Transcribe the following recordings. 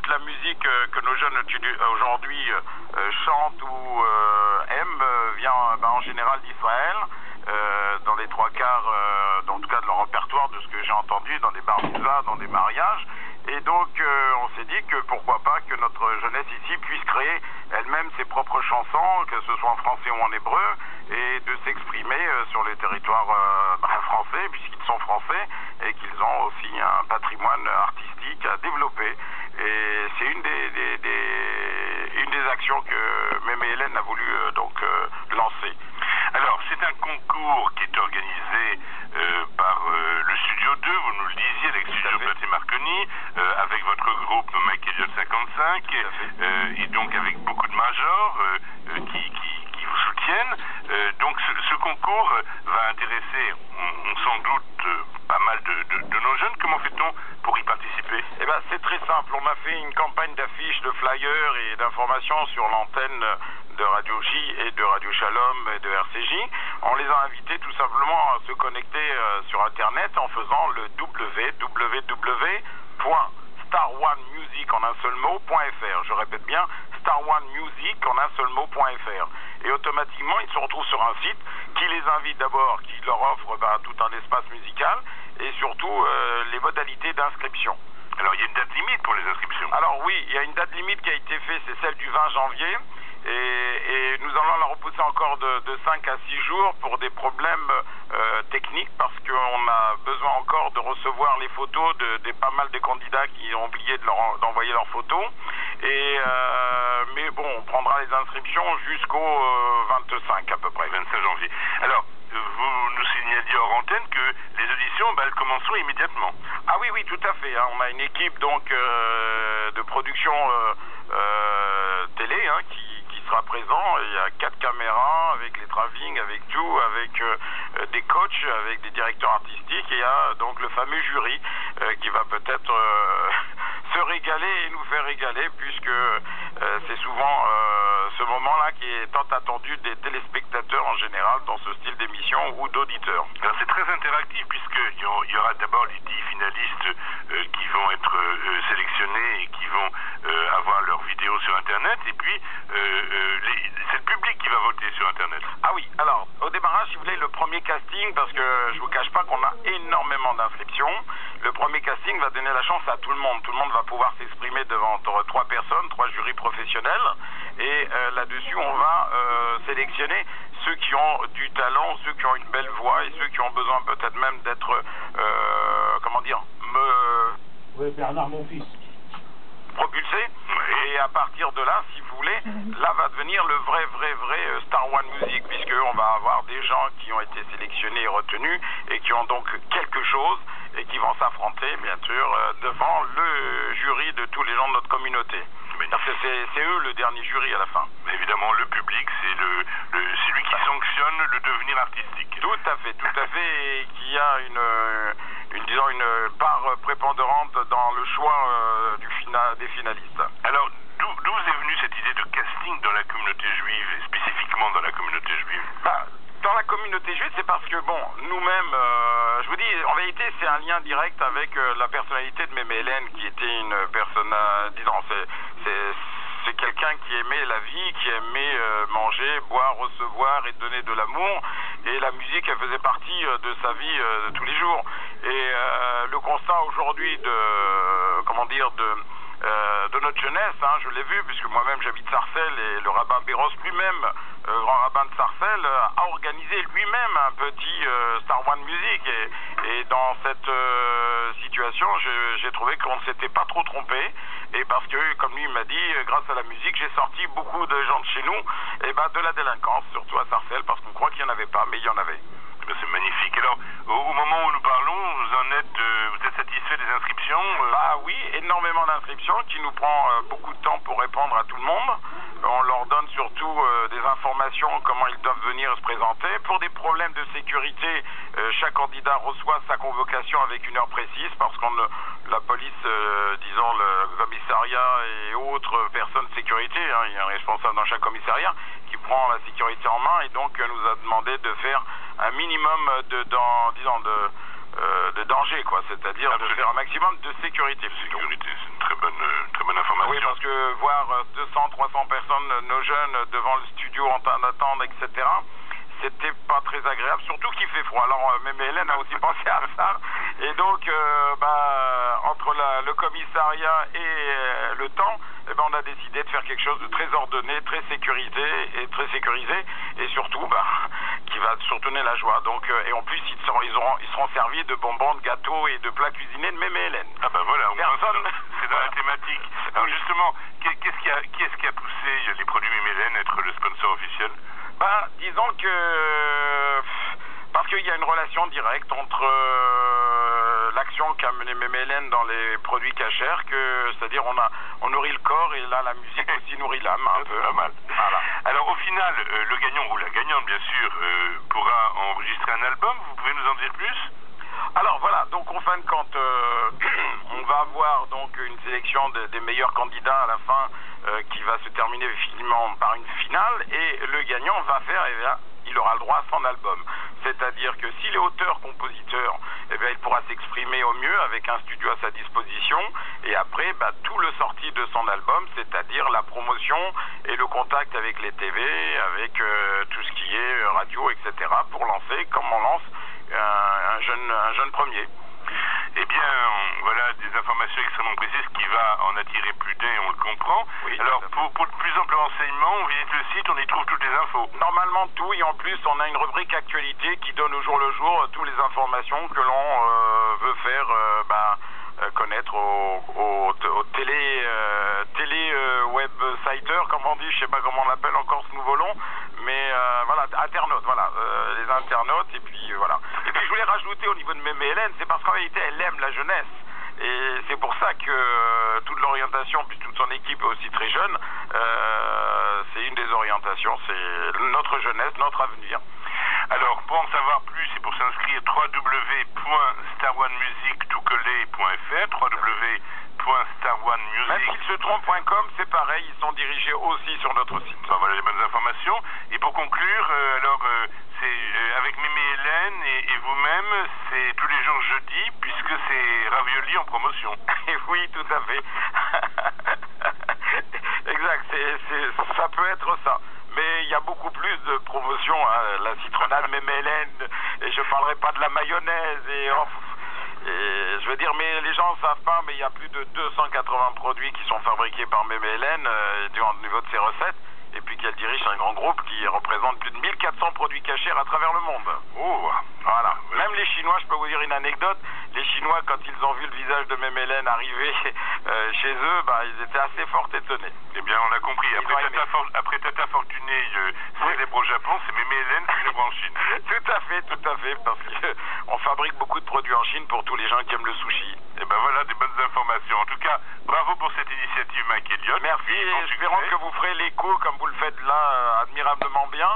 toute la musique que nos jeunes aujourd'hui chantent ou aiment vient en général d'Israël, dans les trois quarts, en tout cas de leur répertoire, de ce que j'ai entendu, dans des bar mitzvahs, dans des mariages. Et donc on s'est dit que pourquoi pas que notre jeunesse ici puisse créer elle-même ses propres chansons, que ce soit en français ou en hébreu, et de s'exprimer sur les territoires français, puisqu'ils sont français, et qu'ils ont aussi un patrimoine artistique à développer. Et c'est une des actions que Mémé Hélène a voulu lancer. Alors, c'est un concours qui est organisé par le Studio 2, vous nous le disiez, avec Studio Platé Marconi, avec votre groupe Mike Elliott 55, et donc avec beaucoup de majors qui vous soutiennent. Donc ce concours va intéresser, on sans doute, pas mal de nos jeunes. Comment fait-on pour y participer? Eh ben, c'est très simple. On a fait une campagne d'affiches, de flyers et d'informations sur l'antenne de Radio J et de Radio Shalom et de RCJ. On les a invités tout simplement à se connecter sur Internet en faisant le www.staronemusic en un seul mot.fr. Je répète bien, staronemusic en un seul mot.fr. Et automatiquement, ils se retrouvent sur un site qui les invite d'abord, qui leur offre tout un espace musical et surtout les modalités d'inscription. Alors, il y a une date limite pour les inscriptions? Alors oui, il y a une date limite qui a été faite, c'est celle du 20 janvier. Et nous allons la repousser encore de 5 à 6 jours pour des problèmes techniques, parce qu'on a besoin encore de recevoir les photos de pas mal de candidats qui ont oublié d'envoyer leurs photos. Mais bon, on prendra les inscriptions jusqu'au 25 à peu près. 25 janvier. Alors, vous nous signaliez hors antenne que les auditions, elles commenceront immédiatement. Ah oui, tout à fait. On a une équipe donc de production télé qui sera présent. Il y a 4 caméras avec les travelling, avec tout, avec des coachs, avec des directeurs artistiques, et il y a donc le fameux jury qui va peut-être se régaler et nous faire régaler, puisque c'est souvent ce moment-là qui est tant attendu des téléspectateurs en général dans ce style d'émission ou d'auditeurs. Alors c'est très interactif, puisqu'il y aura d'abord les 10 finalistes qui vont être sélectionnés et qui vont avoir leurs vidéos sur Internet, et puis c'est le public qui va voter sur Internet. Ah oui, alors au démarrage, si vous voulez, le premier casting, parce que je vous cache pas qu'on a énormément d'inscriptions, le premier casting va donner la chance à tout le monde. Tout le monde va pouvoir s'exprimer devant 3 personnes, 3 jurys professionnels, et là-dessus on va sélectionner ceux qui ont du talent, ceux qui ont une belle voix et ceux qui ont besoin peut-être même d'être, Oui, Bernard, mon fils. propulsé. Et à partir de là, si vous voulez, là va devenir le vrai Star One Music, puisqu'on va avoir des gens qui ont été sélectionnés et retenus et qui ont donc quelque chose et qui vont s'affronter, bien sûr, devant le jury de tous les gens de notre communauté. Parce que c'est eux le dernier jury à la fin. Mais évidemment, le public, c'est lui qui sanctionne le devenir artistique. Tout à fait, et qui a une part prépondérante dans le choix des finalistes. Alors, d'où vous est venue cette idée de casting dans la communauté juive, et spécifiquement dans la communauté juive? Dans la communauté juive, c'est parce que, nous-mêmes, je vous dis, en vérité, c'est un lien direct avec la personnalité de Mémé Hélène, qui était une personne, c'est quelqu'un qui aimait la vie, qui aimait manger, boire, recevoir et donner de l'amour. Et la musique, elle faisait partie de sa vie de tous les jours. Et le constat aujourd'hui de notre jeunesse, je l'ai vu, puisque moi-même j'habite Sarcelles, et le rabbin Béros lui-même, grand rabbin de Sarcelles, a organisé lui-même un petit Star One Music, et dans cette situation, j'ai trouvé qu'on ne s'était pas trop trompé, et parce que, comme lui m'a dit, grâce à la musique, j'ai sorti beaucoup de gens de chez nous, et de la délinquance, surtout à Sarcelles, parce qu'on croit qu'il n'y en avait pas, mais il y en avait. C'est magnifique. Alors, au moment où nous parlons, vous êtes satisfait des inscriptions? Oui, énormément d'inscriptions, qui nous prend beaucoup de temps pour répondre à tout le monde. On leur donne surtout des informations, comment ils doivent venir se présenter. Pour des problèmes de sécurité, chaque candidat reçoit sa convocation avec une heure précise, parce que la police, le commissariat et autres personnes de sécurité, il y a un responsable dans chaque commissariat qui prend la sécurité en main, et donc nous a demandé de faire un minimum danger, quoi. C'est-à-dire de faire un maximum de sécurité. Sécurité, c'est une très bonne information. Oui, parce que voir 200, 300 personnes, nos jeunes, devant le studio en train d'attendre, etc., c'était pas très agréable, surtout qu'il fait froid. Alors, même Hélène a aussi pensé à ça. Et donc, entre le commissariat et le temps, on a décidé de faire quelque chose de très ordonné, très sécurisé, et surtout, qui va surtout donner la joie. Donc, et en plus, ils seront servis de bonbons, de gâteaux et de plats cuisinés de Mémé Hélène. Ah bah voilà, personne. C'est dans la thématique. Alors justement, qui est-ce qui a poussé les produits Mémé Hélène à être le sponsor officiel? Disons que parce qu'il y a une relation directe entre l'action qu'a menée Mémé Hélène dans les produits cachers, c'est-à-dire on nourrit le corps et là la musique aussi nourrit l'âme un peu. Pas mal. Voilà. Alors au final, le gagnant ou la gagnante bien sûr pourra enregistrer un album. Vous pouvez nous en dire plus? Alors voilà, donc en fin de compte, on va avoir donc une sélection des meilleurs candidats à la fin qui va se terminer finalement par une finale, et le gagnant va faire, il aura le droit à son album. C'est-à-dire que s'il est auteur-compositeur, il pourra s'exprimer au mieux avec un studio à sa disposition, et après tout le sorti de son album, c'est-à-dire la promotion et le contact avec les TV, avec tout ce qui est radio, etc., pour lancer, comme on lance un jeune premier. Eh bien, voilà des informations extrêmement précises qui va en attirer plus d'un, on le comprend. Oui, alors, pour de plus amples renseignements, on visite le site, on y trouve toutes les infos. Normalement tout, et en plus on a une rubrique actualité qui donne au jour le jour toutes les informations que l'on veut faire connaître aux télé websiteurs, comme on dit, je sais pas comment on l'appelle encore ce nouveau nom, mais voilà, internautes, les internautes, et puis voilà. Et puis je voulais rajouter au niveau de Mémé Hélène, c'est parce qu'en réalité elle aime la jeunesse, et c'est pour ça que toute l'orientation, puis toute son équipe est aussi très jeune, c'est une des orientations, c'est notre jeunesse, notre avenir. Alors, pour en savoir plus et pour s'inscrire, www.staronemusic.fr, www.staronemusic. Même s'ils se trompent.com, c'est pareil, ils sont dirigés aussi sur notre site. Voilà les bonnes informations. Et pour conclure, c'est avec Mémé Hélène et vous-même, c'est tous les jours jeudi, puisque c'est ravioli en promotion. Oui, tout à fait. Exact, ça peut être ça. Mais il y a beaucoup plus de promotions, la citronnade Mémé Hélène, et je parlerai pas de la mayonnaise, et je veux dire, mais les gens ne savent pas, mais il y a plus de 280 produits qui sont fabriqués par Mémé Hélène au niveau de ses recettes, et puis qu'elle dirige un grand groupe qui représente plus de 1400 produits cachers à travers le monde. Oh, voilà. Même les Chinois, je peux vous dire une anecdote, les Chinois, quand ils ont vu le visage de Mémé Hélène arriver chez eux, ils étaient assez fort étonnés. Eh bien, on a compris. Après Tata Fortuné, célèbre au Japon, c'est Mémé Hélène célèbre en Chine. Tout à fait, parce qu'on fabrique beaucoup de produits en Chine pour tous les gens qui aiment le sushi. Et ben voilà, des bonnes informations. En tout cas, bravo pour cette initiative, Mike Elliott. Merci, et espérons que vous ferez l'écho comme vous le faites là, admirablement bien.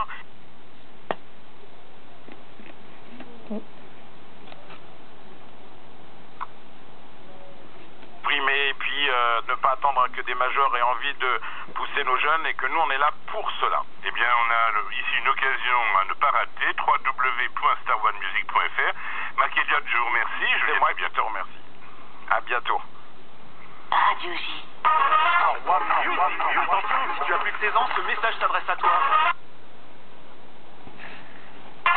Et puis ne pas attendre que des majors aient envie de pousser nos jeunes, et que nous on est là pour cela. Eh bien, on a ici une occasion à ne pas rater, www.staronemusic.fr. Mike Elliott, je vous remercie. C'est moi qui te remercie. À bientôt. Radio J. Attention, si tu as plus de 16 ans, ce message s'adresse à toi.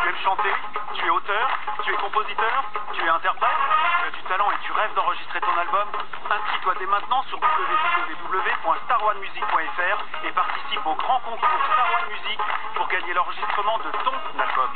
Tu aimes chanter? Tu es auteur? Tu es compositeur? Tu es interprète? Tu as du talent et tu rêves d'enregistrer ton album? Inscris-toi dès maintenant sur www.staronemusic.fr et participe au grand concours Star One Music pour gagner l'enregistrement de ton album.